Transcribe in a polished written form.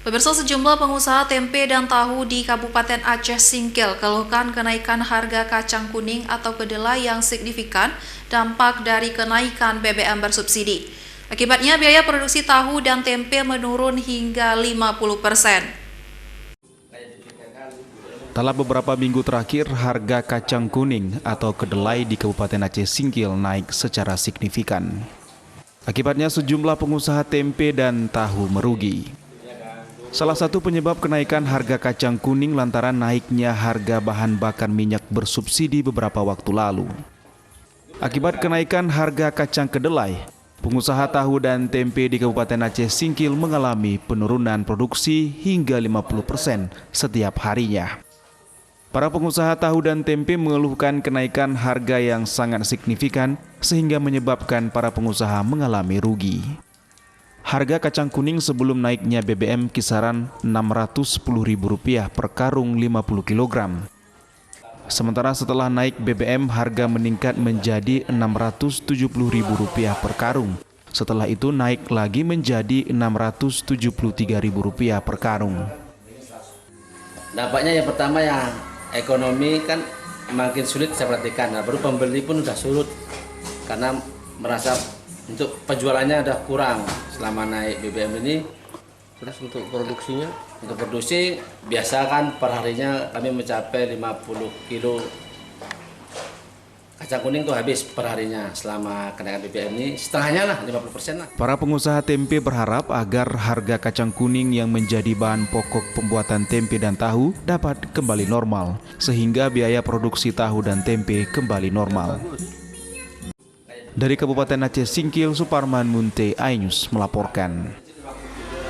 Pemirsa, sejumlah pengusaha tempe dan tahu di Kabupaten Aceh Singkil keluhkan kenaikan harga kacang kuning atau kedelai yang signifikan dampak dari kenaikan BBM bersubsidi. Akibatnya biaya produksi tahu dan tempe menurun hingga 50%. Dalam beberapa minggu terakhir, harga kacang kuning atau kedelai di Kabupaten Aceh Singkil naik secara signifikan. Akibatnya sejumlah pengusaha tempe dan tahu merugi. Salah satu penyebab kenaikan harga kacang kuning lantaran naiknya harga bahan bakar minyak bersubsidi beberapa waktu lalu. Akibat kenaikan harga kacang kedelai, pengusaha tahu dan tempe di Kabupaten Aceh Singkil mengalami penurunan produksi hingga 50% setiap harinya. Para pengusaha tahu dan tempe mengeluhkan kenaikan harga yang sangat signifikan sehingga menyebabkan para pengusaha mengalami rugi. Harga kacang kuning sebelum naiknya BBM kisaran Rp610.000 per karung 50 kg. Sementara setelah naik BBM harga meningkat menjadi Rp670.000 per karung. Setelah itu naik lagi menjadi Rp673.000 per karung. Dampaknya yang pertama ya ekonomi kan makin sulit saya perhatikan. Nah, baru pembeli pun udah surut karena merasa untuk penjualannya udah kurang selama naik BBM ini. Terus untuk produksinya? Untuk produksi biasa kan perharinya kami mencapai 50 kilo kacang kuning tuh habis perharinya. Selama kenaikan BBM ini setengahnya lah, 50% lah. Para pengusaha tempe berharap agar harga kacang kuning yang menjadi bahan pokok pembuatan tempe dan tahu dapat kembali normal, sehingga biaya produksi tahu dan tempe kembali normal. Dari Kabupaten Aceh Singkil, Suparman Munte, iNews melaporkan.